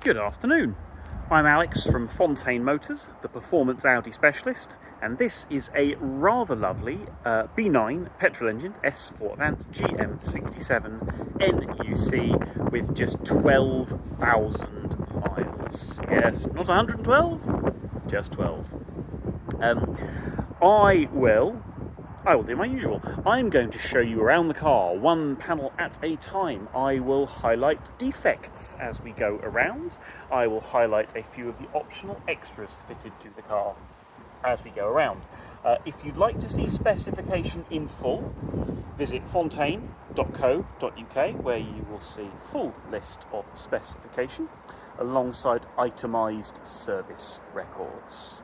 Good afternoon. I'm Alex from Fontaine Motors, the performance Audi specialist, and this is a rather lovely B9 petrol engine S4 Avant GM67NUC with just 12,000 miles. Yes, not 112, just 12. I will do my usual. I'm going to show you around the car, one panel at a time. I will highlight defects as we go around. I will highlight a few of the optional extras fitted to the car as we go around. If you'd like to see specification in full, visit fontaine.co.uk, where you will see full list of specification alongside itemised service records.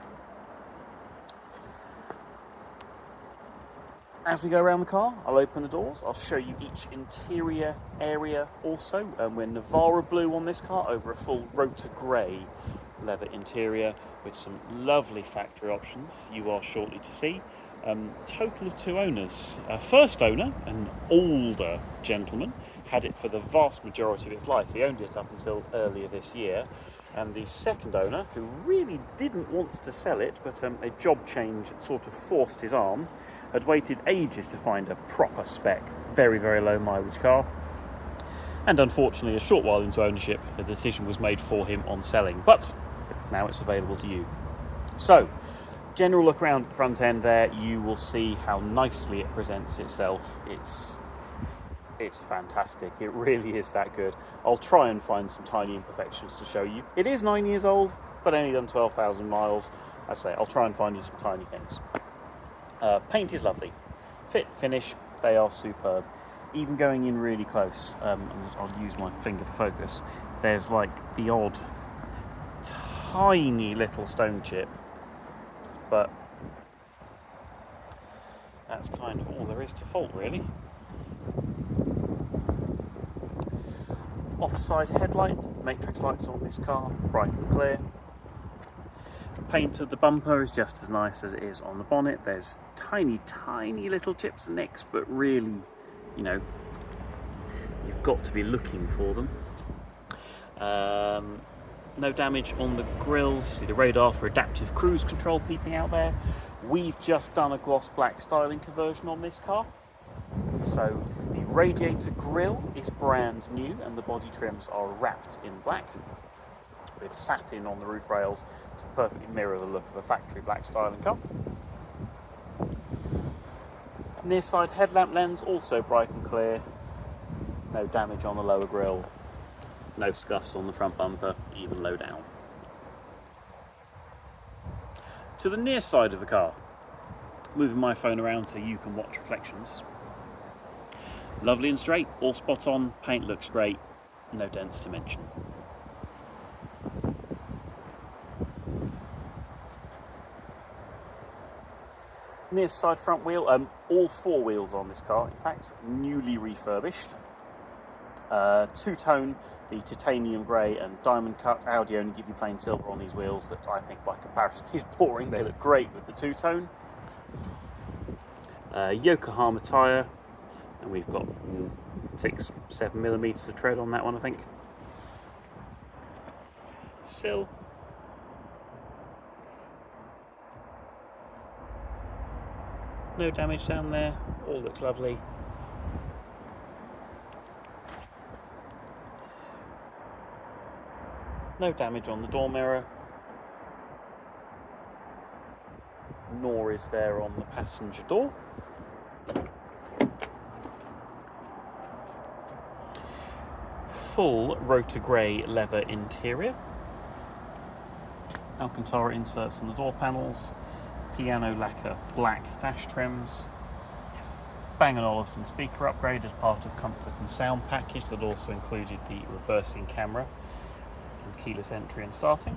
As we go around the car, I'll open the doors, I'll show you each interior area also. We're Navarra blue on this car over a full rotor grey leather interior with some lovely factory options you are shortly to see. Total of 2 owners. First owner, an older gentleman, had it for the vast majority of its life. He owned it up until earlier this year. And the second owner, who really didn't want to sell it, but a job change sort of forced his arm, had waited ages to find a proper spec, very, very low mileage car. And unfortunately, a short while into ownership, the decision was made for him on selling, but now it's available to you. So, general look around the front end there, you will see how nicely it presents itself. It's fantastic. It really is that good. I'll try and find some tiny imperfections to show you. It is 9 years old, but only done 12,000 miles. I say, I'll try and find you some tiny things. Paint is lovely. Fit, finish, they are superb. Even going in really close, I'll use my finger for focus, there's like the odd tiny little stone chip, but that's kind of all there is to fault, really. Offside headlight, matrix lights on this car, bright and clear. The paint of the bumper is just as nice as it is on the bonnet. There's tiny, tiny little chips and nicks, but really, you know, you've got to be looking for them. No damage on the grills. See the radar for adaptive cruise control peeping out there. We've just done a gloss black styling conversion on this car. So the radiator grille is brand new and the body trims are wrapped in black with satin on the roof rails to perfectly mirror the look of a factory black styling car. Near side headlamp lens also bright and clear. No damage on the lower grille. No scuffs on the front bumper, even low down. To the near side of the car, moving my phone around so you can watch reflections. Lovely and straight, all spot on, paint looks great, no dents to mention. Near side front wheel, all 4 wheels on this car, in fact, newly refurbished. Two-tone, the titanium grey and diamond cut. Audi only give you plain silver on these wheels that I think by comparison is boring. They look great with the two-tone. Yokohama tyre, and we've got 6-7 millimetres of tread on that one, I think. Sill. No damage down there, all looks lovely. No damage on the door mirror, nor is there on the passenger door. Full rotor grey leather interior. Alcantara inserts on the door panels. Piano lacquer black dash trims. Bang & Olufsen speaker upgrade as part of comfort and sound package that also included the reversing camera and keyless entry and starting.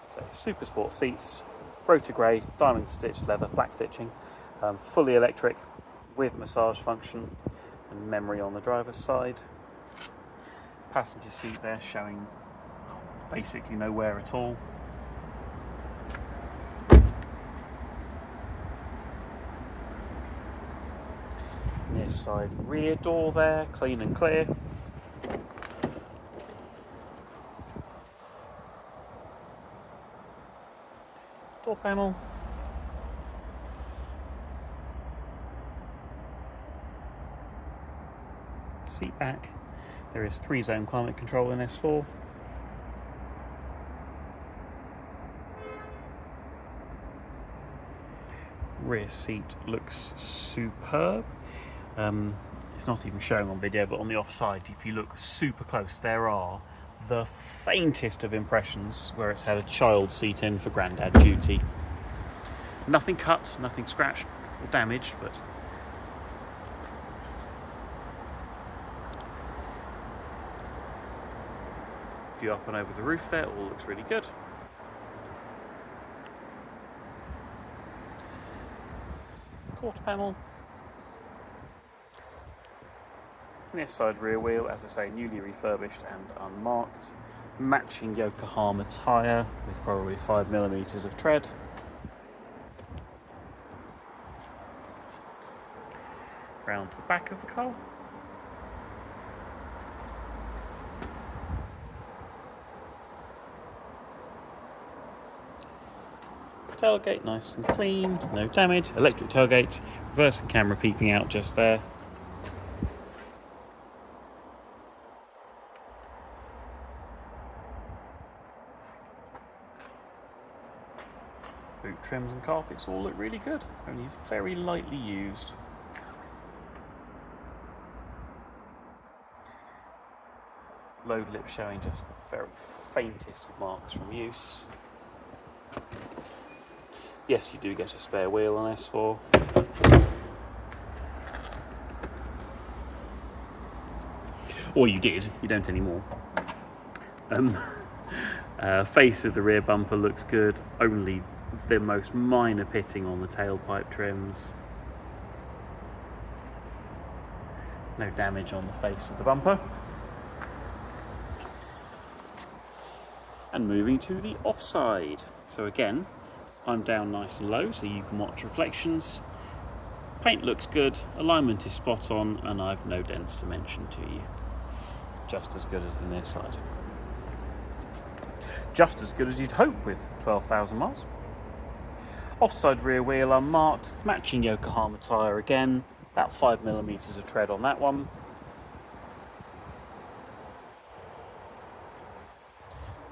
So super sport seats, rotor grey, diamond stitched leather, black stitching, fully electric with massage function and memory on the driver's side. Passenger seat there showing basically no wear at all. side rear door there, clean and clear. Door panel. Seat back. There is 3-zone climate control in S4. Rear seat looks superb. It's not even showing on video, but on the offside, if you look super close, there are the faintest of impressions where it's had a child seat in for granddad duty. Nothing cut, nothing scratched or damaged, but view up and over the roof there, all looks really good. Quarter panel. This side rear wheel, as I say, newly refurbished and unmarked. Matching Yokohama tyre with probably 5mm of tread. Round to the back of the car. Tailgate nice and clean, no damage. Electric tailgate, reversing camera peeping out just there. Boot trims and carpets all look really good, only very lightly used. Load lip showing just the very faintest of marks from use. Yes, you do get a spare wheel on S4. Or you did, you don't anymore. Face of the rear bumper looks good, only the most minor pitting on the tailpipe trims. No damage on the face of the bumper. And moving to the offside. So again, I'm down nice and low so you can watch reflections. Paint looks good, alignment is spot on, and I've no dents to mention to you. Just as good as the near side. Just as good as you'd hope with 12,000 miles. Offside rear wheel unmarked, matching Yokohama tyre again, about 5mm of tread on that one.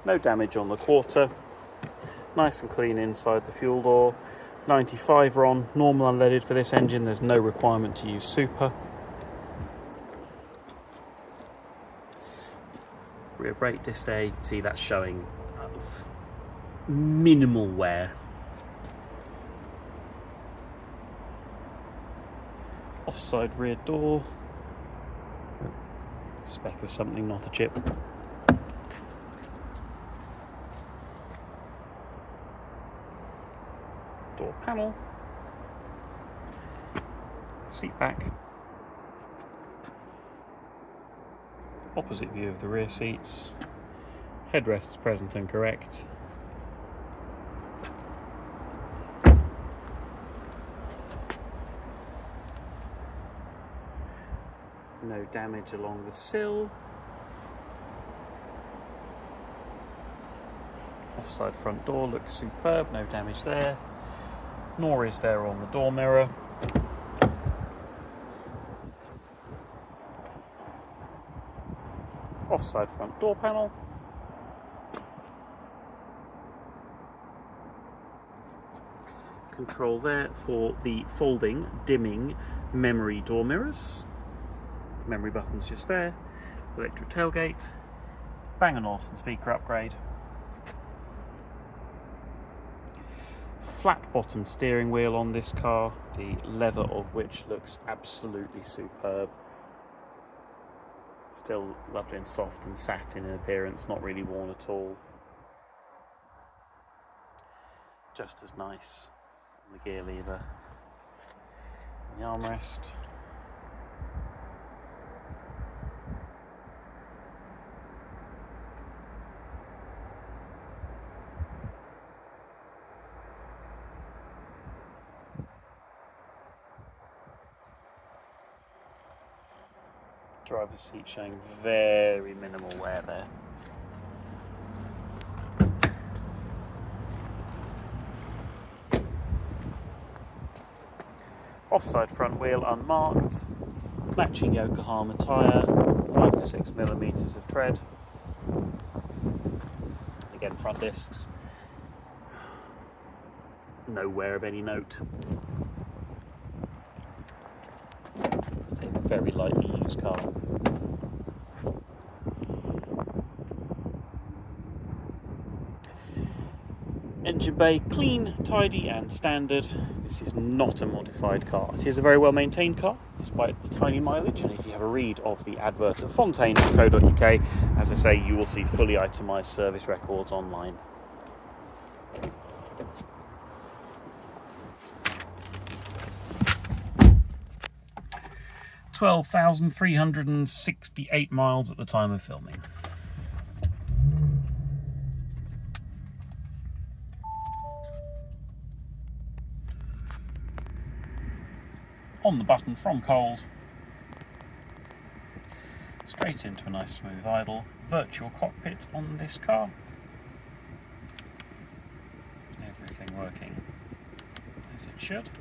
No damage on the quarter. Nice and clean inside the fuel door. 95 are on, normal unleaded for this engine, there's no requirement to use super. Rear brake disc there, you can see that's showing minimal wear. Offside rear door. Speck of something, not a chip. Door panel, seat back, opposite view of the rear seats, headrests present and correct, no damage along the sill, offside front door looks superb, no damage there. Nor is there on the door mirror. Offside front door panel. Control there for the folding, dimming memory door mirrors. Memory buttons just there. Electric tailgate. Bang & Olufsen speaker upgrade. Flat bottom steering wheel on this car, the leather of which looks absolutely superb. Still lovely and soft and satin in appearance, not really worn at all. Just as nice on the gear lever, the armrest. driver's seat showing very minimal wear there. Offside front wheel unmarked, matching Yokohama tyre, 5 to 6 millimetres of tread. Again, front discs, no wear of any note. It's a very lightly used car. Engine bay clean, tidy and standard. This is not a modified car. It is a very well maintained car despite the tiny mileage, and if you have a read of the advert at fontaine.co.uk, as I say, you will see fully itemised service records online. $12,368 miles at the time of filming. On the button from cold, straight into a nice smooth idle, virtual cockpit on this car. Everything working as it should.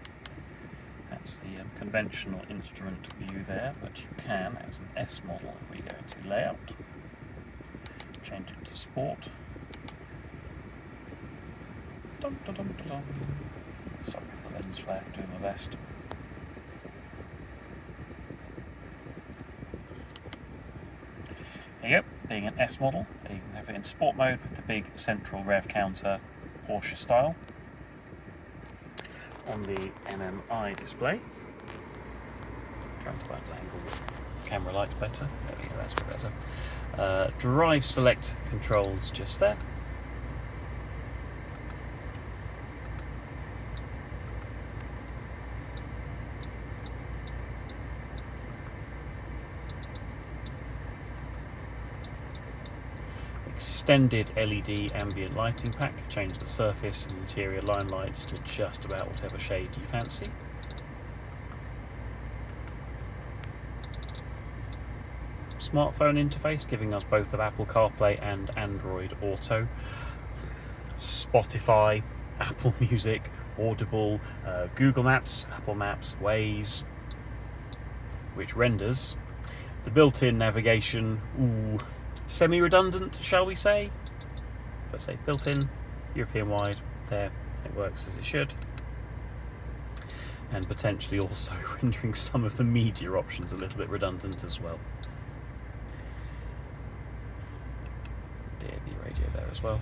That's the conventional instrument view there, but you can, as an S model, if we go to layout, change it to sport. Dum, dum, dum, dum, dum. Sorry for the lens flare, doing my best. There you go, being an S model, you can have it in sport mode with the big central rev counter, Porsche style. On the MMI display, trying to angle the camera lights better. There we go, that's better. Drive select controls just there. Extended LED ambient lighting pack, change the surface and interior line lights to just about whatever shade you fancy. Smartphone interface giving us both of Apple CarPlay and Android Auto. Spotify, Apple Music, Audible, Google Maps, Apple Maps, Waze, which renders the built-in navigation, semi-redundant, shall we say? Let's say built-in, European-wide, there, it works as it should. And potentially also rendering some of the media options a little bit redundant as well. DAB radio there as well.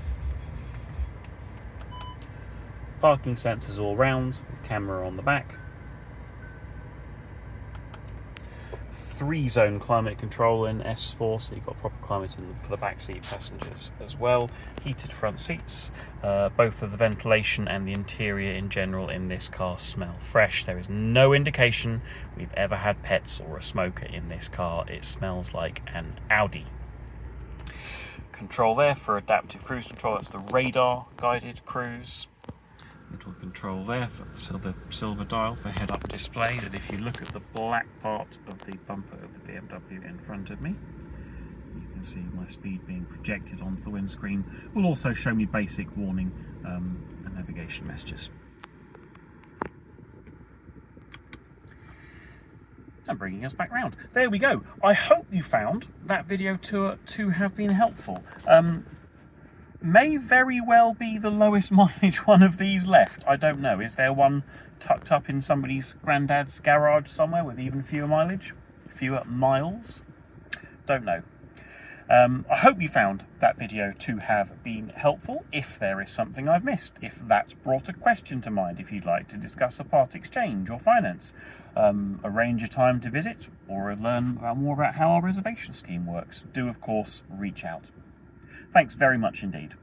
Parking sensors all round, with camera on the back. 3-zone climate control in S4, so you've got proper climate for the back seat passengers as well. Heated front seats. Both of the ventilation and the interior in general in this car smell fresh. There is no indication we've ever had pets or a smoker in this car. It smells like an Audi. Control there for adaptive cruise control. That's the radar guided cruise. Little control there for the silver dial for head-up display, that if you look at the black part of the bumper of the BMW in front of me, you can see my speed being projected onto the windscreen. Will also show me basic warning and navigation messages. And bringing us back round. There we go. I hope you found that video tour to have been helpful. May very well be the lowest mileage one of these left. I don't know. Is there one tucked up in somebody's granddad's garage somewhere with even fewer mileage? Fewer miles? Don't know. I hope you found that video to have been helpful. If there is something I've missed, if that's brought a question to mind, if you'd like to discuss a part exchange or finance, arrange a time to visit, or learn more about how our reservation scheme works, do of course reach out. Thanks very much indeed.